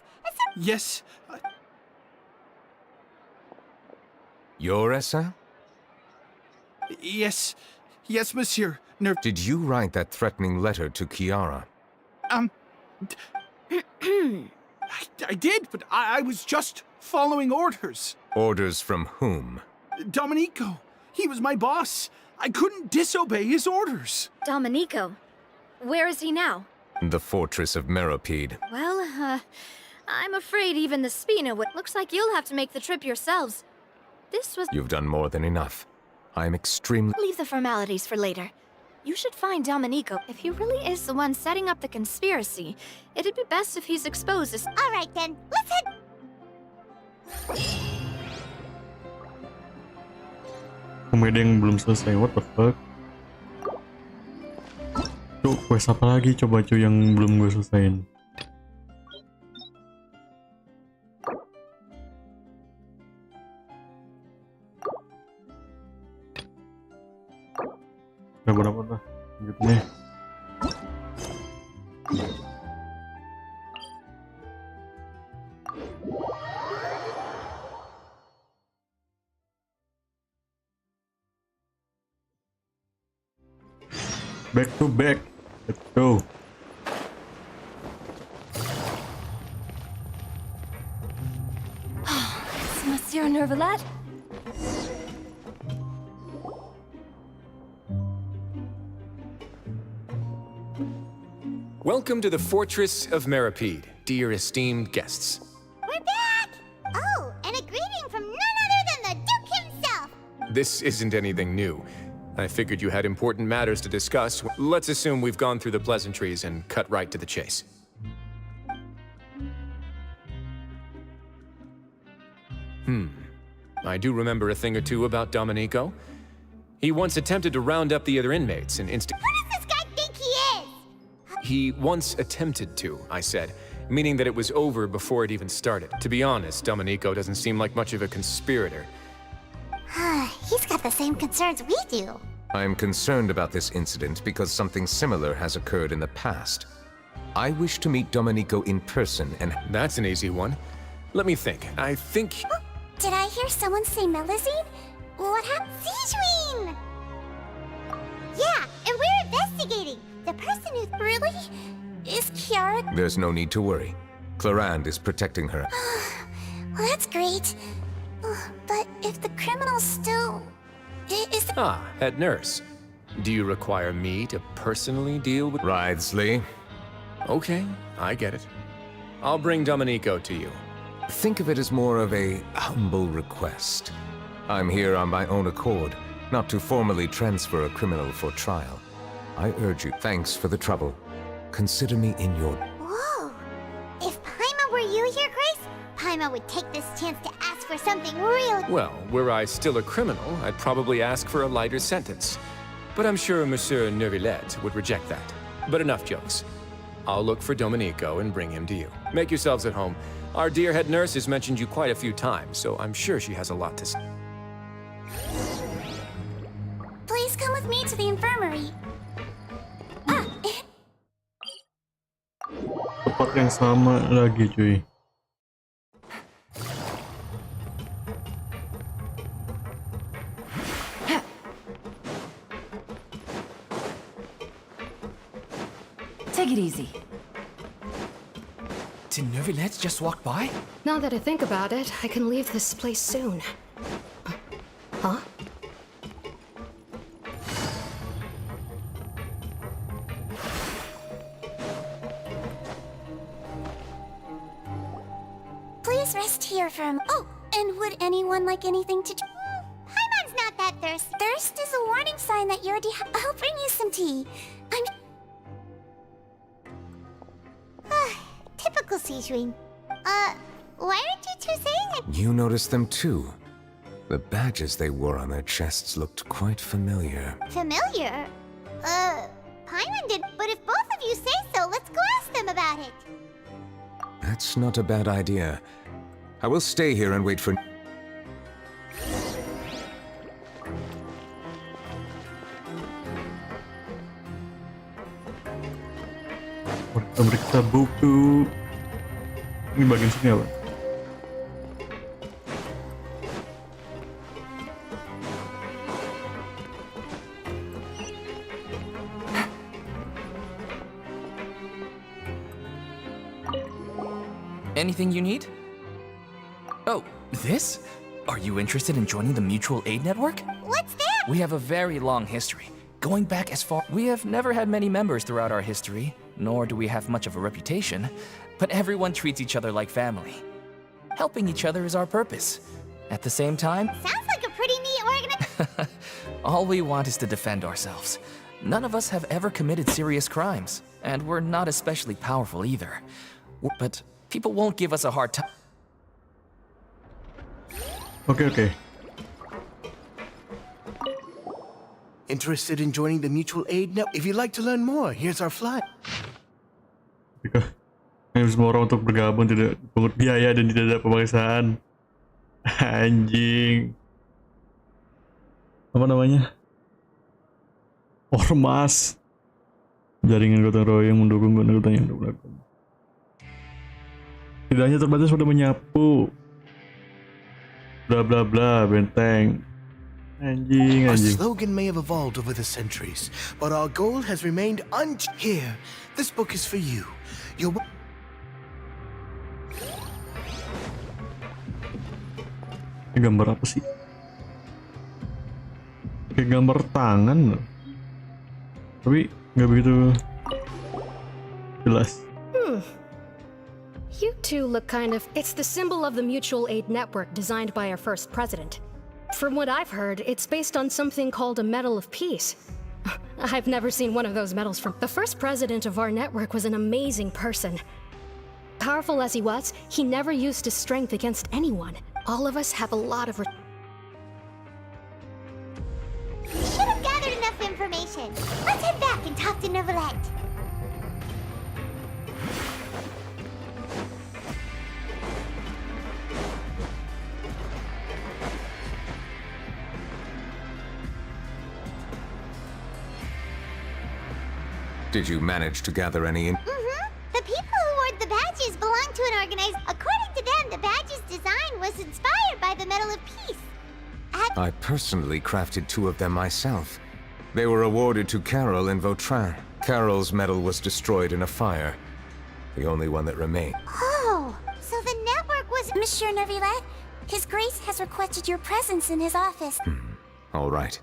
Yes. You're Essin? Yes. Yes, monsieur. Did you write that threatening letter to Chiara? I did, but I was just following orders. Orders from whom? Domenico. He was my boss. I couldn't disobey his orders. Domenico. Where is he now? The fortress of Meropide. Well, I'm afraid even the Spina would... Looks like you'll have to make the trip yourselves. This was... You've done more than enough. I'm extremely... Leave the formalities for later. You should find Domenico. If he really is the one setting up the conspiracy, it'd be best if he's exposed as... All right then, let's head... Komedi yang belum selesai, what the fuck? Cuk, quest apa lagi coba cuy yang belum gue selesain? Udah berapa dah? Lanjut nih. Back to back. Let's go. Monsieur Nervalet? Welcome to the Fortress of Meropide. dear esteemed guests. We're back! Oh, and a greeting from none other than the Duke himself! This isn't anything new. I figured you had important matters to discuss. Let's assume we've gone through the pleasantries and cut right to the chase. I do remember a thing or two about Domenico. He once attempted to round up the other inmates and Who does this guy think he is? He once attempted to, I said, meaning that it was over before it even started. To be honest, Domenico doesn't seem like much of a conspirator. He's got the same concerns we do. I am concerned about this incident because something similar has occurred in the past. I wish to meet Domenico in person, and that's an easy one. Let me think. I think... Did I hear someone say Melusine? What happened? Sijuin! Yeah, and we're investigating. The person who really is Kiara. There's no need to worry. Clarande is protecting her. Well, that's great. But if the criminal's still... Head nurse. Do you require me to personally deal with... Wriothesley? Okay, I get it. I'll bring Domenico to you. Think of it as more of a humble request. I'm here on my own accord, not to formally transfer a criminal for trial. I urge you, thanks for the trouble. Consider me in your... Whoa! If Paimon were you here, Grace, Paimon would take this chance to ask for something real... Well, were I still a criminal, I'd probably ask for a lighter sentence. But I'm sure Monsieur Neuvillette would reject that. But enough jokes. I'll look for Domenico and bring him to you. Make yourselves at home. Our dear head nurse has mentioned you quite a few times, so I'm sure she has a lot to say. Please come with me to the infirmary. Tempat yang sama lagi, cuy. Take it easy. Did Neuvillette just walk by? Now that I think about it, I can leave this place soon. Huh? Please rest here for a moment. Oh, and would anyone like anything to drink? Paimon's not that thirsty. Thirst is a warning sign that you're I'll bring you some tea. Typical Sijuin. Why aren't you two saying it? You noticed them too. The badges they wore on their chests looked quite familiar. Familiar? Paimon did, but if both of you say so, let's go ask them about it. That's not a bad idea. I will stay here and wait for... Periksa buku. Ini bagian sini apa? Anything you need? Oh, this? Are you interested in joining the Mutual Aid Network? What's that? We have a very long history, going back as far... We have never had many members throughout our history, nor do we have much of a reputation, but everyone treats each other like family. Helping each other is our purpose. At the same time... Sounds like a pretty neat organization. All we want is to defend ourselves. None of us have ever committed serious crimes, and we're not especially powerful either. But people won't give us a hard time. Okay. Interested in joining the Mutual Aid Network? If you'd like to learn more, here's our flyer. Ini semua orang untuk bergabung tidak pungut biaya dan tidak ada pemeriksaan. Anjing. Apa namanya? Ormas. Jaringan gotong royong mendukung gotong yang berlaku. Tidak hanya terbatas pada menyapu. Bla bla bla, benteng. Anjing. Our slogan may have evolved over the centuries, but our goal has remained unchanged. Here, this book is for you. Ini gambar apa sih? Kayak gambar tangan loh. Tapi nggak begitu jelas. You two look kind of... It's the symbol of the mutual aid network designed by our first president. From what I've heard, it's based on something called a Medal of Peace. I've never seen one of those medals from... The first president of our network was an amazing person. Powerful as he was, he never used his strength against anyone. All of us have a lot of... We should have gathered enough information. Let's head back and talk to Neuvillette. Did you manage to gather any The people who wore the badges belong to an organized... According to them, the badge's design was inspired by the Medal of Peace. I personally crafted 2 of them myself. They were awarded to Carol and Vautrin. Carol's medal was destroyed in a fire. The only one that remained. Oh, so the network was... Monsieur Neuvillette, His Grace has requested your presence in his office. All right.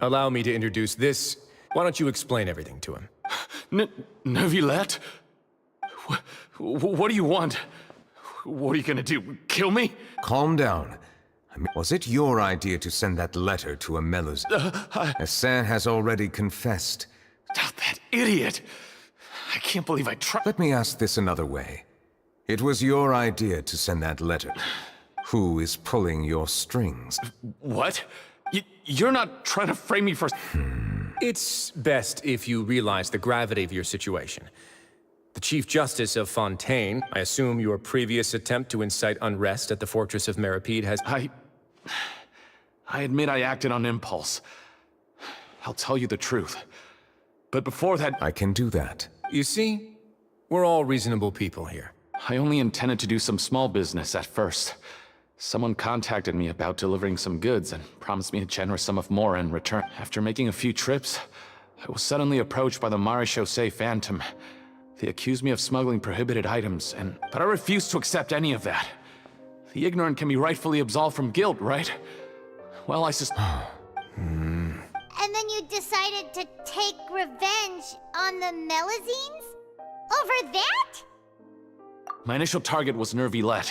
Allow me to introduce this. Why don't you explain everything to him? Neuvillette? What do you want? What are you gonna do? Kill me? Calm down. Was it your idea to send that letter to a Melusine? Hassan has already confessed. That idiot! I can't believe I tried. Let me ask this another way. It was your idea to send that letter. Who is pulling your strings? What? You're not trying to frame me for... It's best if you realize the gravity of your situation. The Chief Justice of Fontaine, I assume your previous attempt to incite unrest at the Fortress of Meripede has... I admit I acted on impulse. I'll tell you the truth. But before that... I can do that. You see, we're all reasonable people here. I only intended to do some small business at first. Someone contacted me about delivering some goods and promised me a generous sum of more in return. After making a few trips, I was suddenly approached by the Maréchaussée Phantom. They accused me of smuggling prohibited items, but I refused to accept any of that. The ignorant can be rightfully absolved from guilt, right? Well, I And then you decided to take revenge on the Melusines? Over that? My initial target was Neuvillette.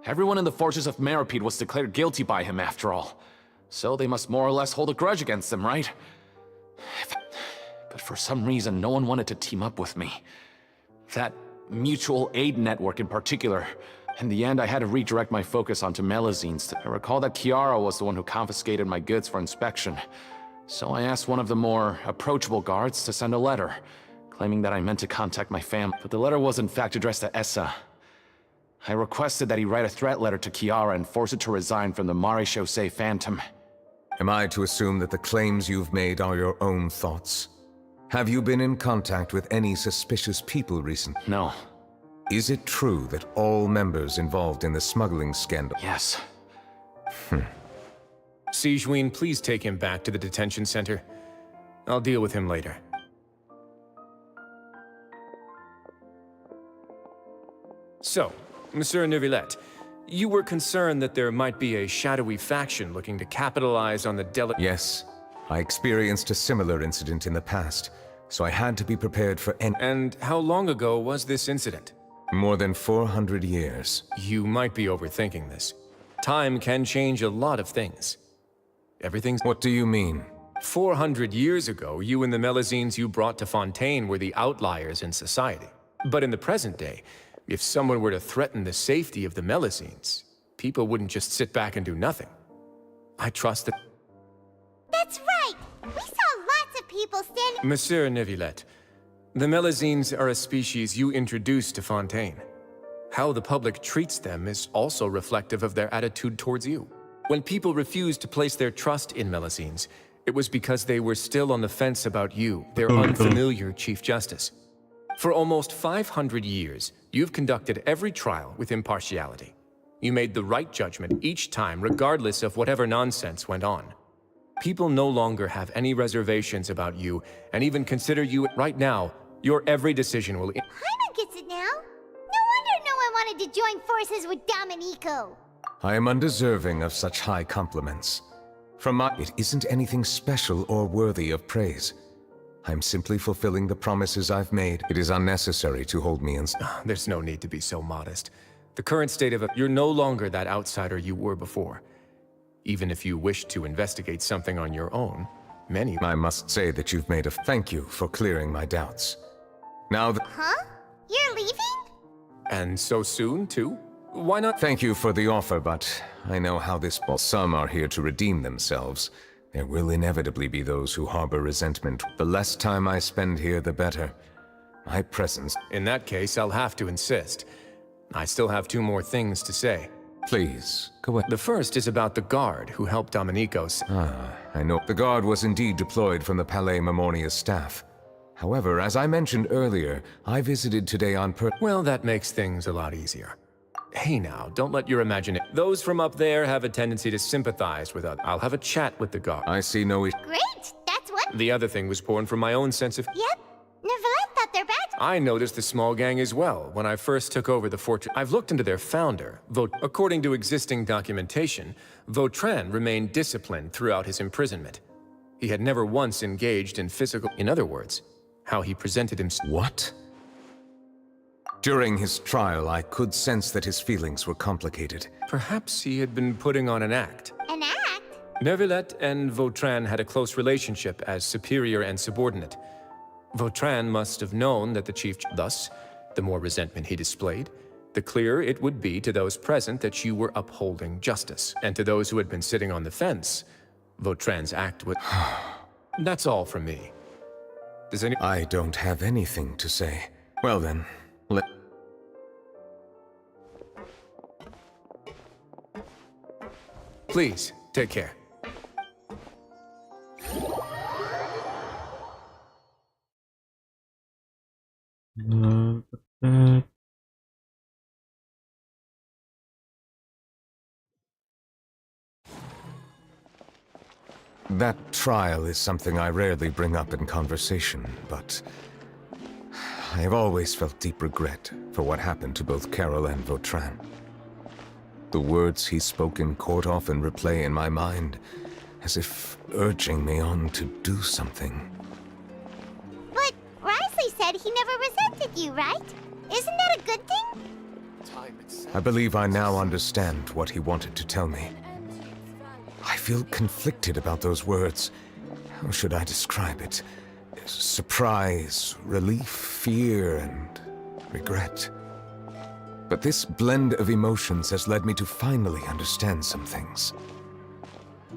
Everyone in the Fortress of Meripede was declared guilty by him, after all. So they must more or less hold a grudge against him, right? But for some reason, no one wanted to team up with me. That mutual aid network in particular. In the end, I had to redirect my focus onto Melusines. I recall that Chiara was the one who confiscated my goods for inspection. So I asked one of the more approachable guards to send a letter, claiming that I meant to contact my family. But the letter was in fact addressed to Essa. I requested that he write a threat letter to Chiara and force her to resign from the Maréchaussée Phantom. Am I to assume that the claims you've made are your own thoughts? Have you been in contact with any suspicious people recently? No. Is it true that all members involved in the smuggling scandal? Yes. Sigewinne, please take him back to the detention center. I'll deal with him later. So, Monsieur Neuvillette, you were concerned that there might be a shadowy faction looking to capitalize on the Yes. I experienced a similar incident in the past, so I had to be prepared for any... And how long ago was this incident? More than 400 years. You might be overthinking this. Time can change a lot of things. Everything's... What do you mean? 400 years ago, you and the Melusines you brought to Fontaine were the outliers in society. But in the present day, if someone were to threaten the safety of the Melusines, people wouldn't just sit back and do nothing. I trust that... That's right! We saw lots of people standing... Monsieur Neuvillette, the Melusines are a species you introduced to Fontaine. How the public treats them is also reflective of their attitude towards you. When people refused to place their trust in Melazines, it was because they were still on the fence about you, their unfamiliar Chief Justice. For almost 500 years, you've conducted every trial with impartiality. You made the right judgment each time, regardless of whatever nonsense went on. People no longer have any reservations about you, and even consider you right now. Your every decision will... Paimon gets it now. No wonder no one wanted to join forces with Domenico. I am undeserving of such high compliments. It isn't anything special or worthy of praise. I'm simply fulfilling the promises I've made. It is unnecessary to hold me in... There's no need to be so modest. The current state of... You're no longer that outsider you were before. Even if you wish to investigate something on your own, many... I must say that you've made a... Thank you for clearing my doubts. Now that... Huh? You're leaving? And so soon, too? Why not? Thank you for the offer, but I know how this... While some are here to redeem themselves, there will inevitably be those who harbor resentment. The less time I spend here, the better. My presence... In that case, I'll have to insist. I still have 2 more things to say. Please, go ahead. The first is about the guard who helped Domenico's... I know. The guard was indeed deployed from the Palais Mamonia's staff. However, as I mentioned earlier, I visited today on Well, that makes things a lot easier. Hey now, don't let your imagination... Those from up there have a tendency to sympathize with us. I'll have a chat with the guard. I see no... Great! That's one... The other thing was born from my own sense of... Yep. Neuvillette thought they're bad. I noticed the small gang as well when I first took over the fortress. I've looked into their founder. According to existing documentation, Vautrin remained disciplined throughout his imprisonment. He had never once engaged in physical... In other words, how he presented himself... What? During his trial, I could sense that his feelings were complicated. Perhaps he had been putting on an act. An act? Neuvillette and Vautrin had a close relationship as superior and subordinate. Vautrin must have known that the chief... Thus, the more resentment he displayed, the clearer it would be to those present that you were upholding justice. And to those who had been sitting on the fence, Vautrin's act would... That's all from me. Does any... I don't have anything to say. Well then, Please, take care. That trial is something I rarely bring up in conversation, but I have always felt deep regret for what happened to both Carol and Vautrin. The words he spoke in court often replay in my mind, as if urging me on to do something. But Risley said he never resented you, right? Isn't that a good thing? I believe I now understand what he wanted to tell me. I feel conflicted about those words. How should I describe it? Surprise, relief, fear, and regret. But this blend of emotions has led me to finally understand some things.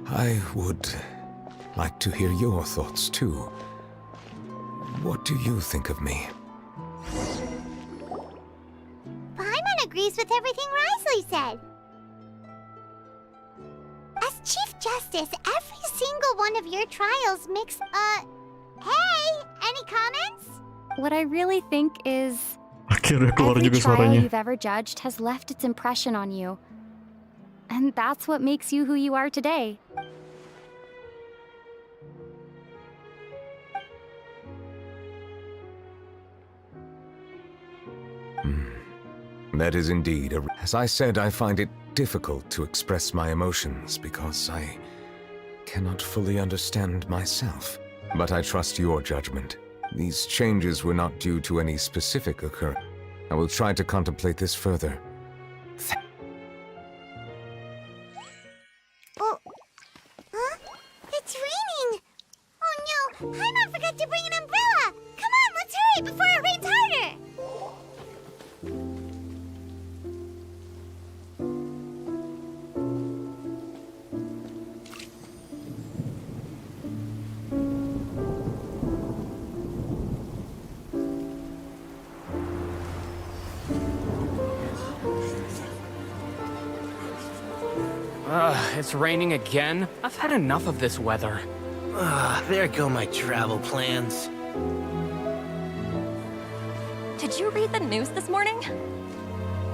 I would like to hear your thoughts, too. What do you think of me? Paimon agrees with everything Risley said. As Chief Justice, every single one of your trials makes, Hey! Any comments? What I really think is... Akhirnya keluar every juga trial suaranya. you've ever judged has left its impression on you. And that's what makes you who you are today. That is indeed As I said, I find it difficult to express my emotions because I cannot fully understand myself. But I trust your judgment. These changes were not due to any specific occurrence. I will try to contemplate this further. Oh, huh? It's raining! Oh no, Paimon forgot to bring an umbrella! Come on, let's hurry before it rains harder! It's raining again? I've had enough of this weather. There go my travel plans. Did you read the news this morning?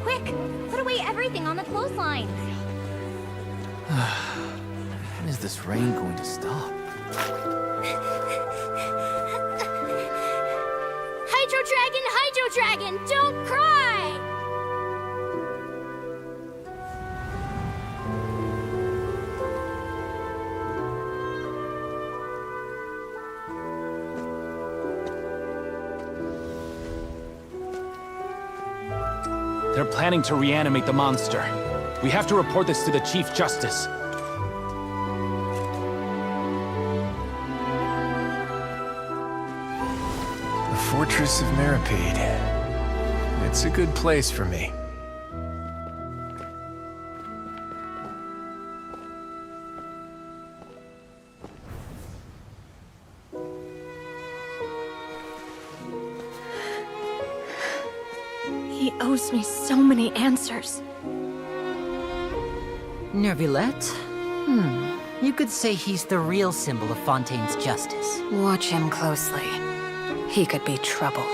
Quick, put away everything on the clothesline. When is this rain going to stop? Hydro Dragon, don't cry! They're planning to reanimate the monster. We have to report this to the Chief Justice. The Fortress of Meripede. It's a good place for me. He owes me so many answers. Neuvillette? You could say he's the real symbol of Fontaine's justice. Watch him closely. He could be trouble.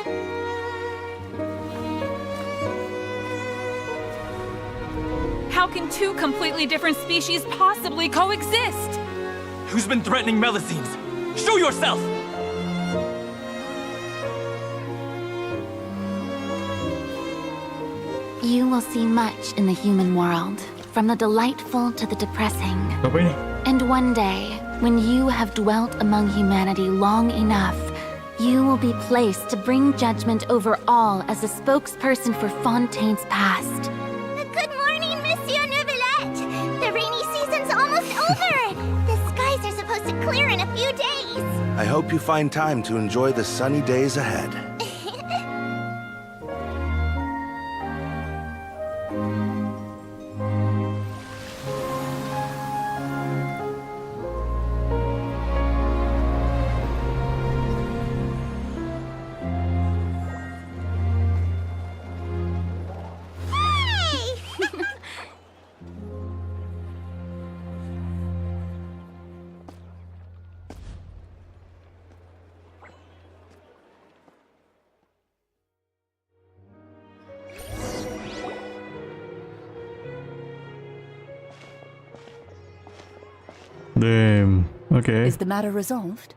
How can two completely different species possibly coexist? Who's been threatening Melusines? Show yourself! You will see much in the human world, from the delightful to the depressing. And one day, when you have dwelt among humanity long enough, you will be placed to bring judgment over all as a spokesperson for Fontaine's past. Good morning, Monsieur Neuvillette! The rainy season's almost over! The skies are supposed to clear in a few days! I hope you find time to enjoy the sunny days ahead. Damn. Okay. Is the matter resolved?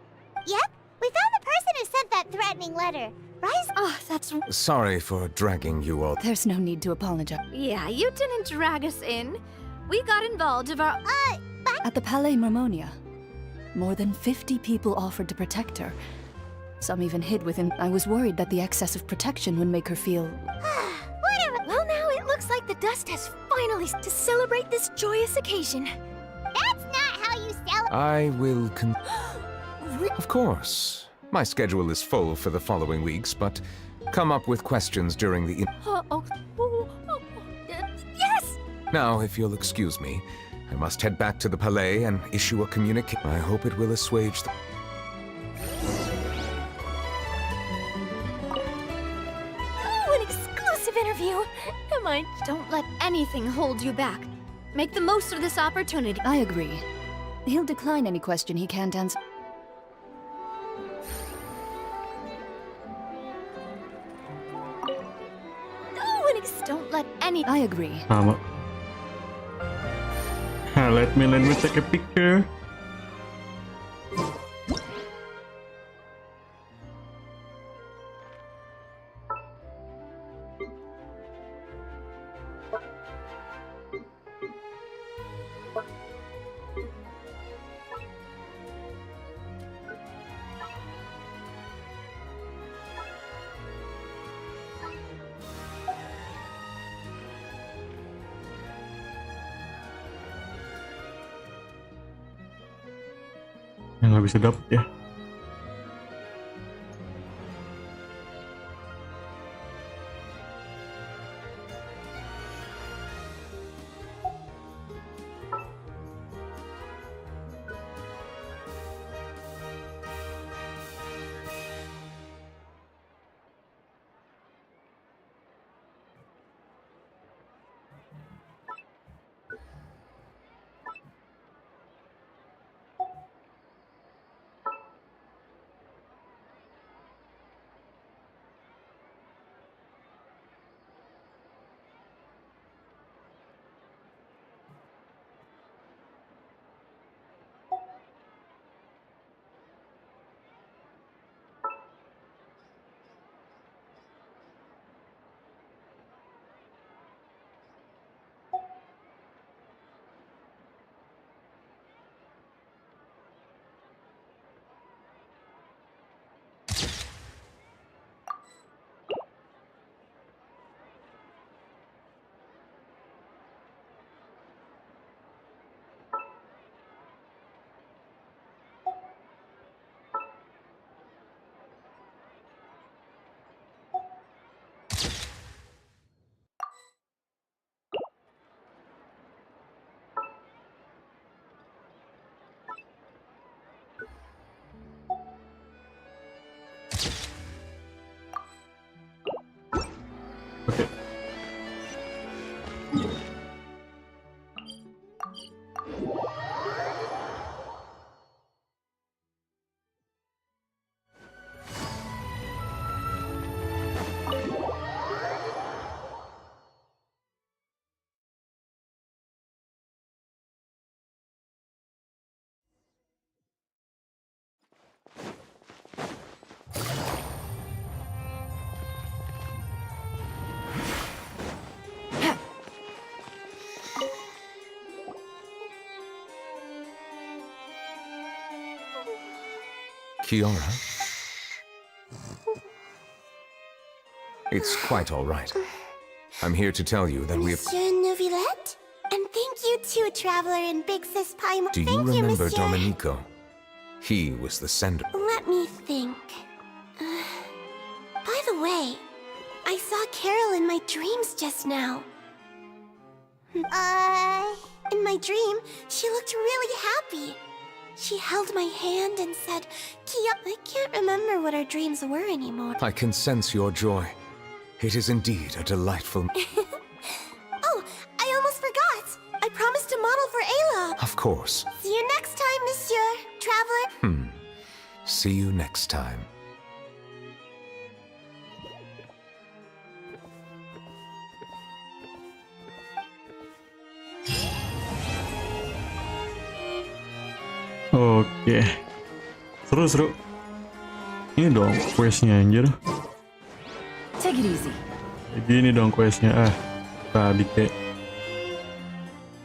Yep, we found the person who sent that threatening letter. Rise. Oh, that's... Sorry for dragging you all. There's no need to apologize. Yeah, you didn't drag us in. We got involved of our... At the Palais Mermonia, more than 50 people offered to protect her. Some even hid within. I was worried that the excess of protection would make her feel... Whatever. Well, now it looks like the dust has finally to celebrate this joyous occasion. That's not how you celebrate. I will Of course. My schedule is full for the following weeks, but come up with questions during the... Yes! Now, if you'll excuse me, I must head back to the Palais and issue a communique. I hope it will assuage the... Oh, an exclusive interview! Come on. Don't let anything hold you back. Make the most of this opportunity. I agree. He'll decline any question he can't answer. Oh, don't let any... I agree. Let me take a picture. Yang nggak bisa dapet ya. Kiara? It's quite all right. I'm here to tell you that we have... Monsieur Neuvillette? And thank you too, Traveler and Big Sis Paimon. Do you remember Domenico? He was the sender. Let me think. By the way, I saw Carol in my dreams just now. In my dream, she looked really happy. She held my hand and said, Kia. I can't remember what our dreams were anymore. I can sense your joy. It is indeed a delightful... Oh, I almost forgot. I promised to model for Ayla. Of course. See you next time, Monsieur Traveler. See you next time. Oke. Seru. Ini dong questnya anjir. Take it easy. Gini dong questnya. Tadi kayak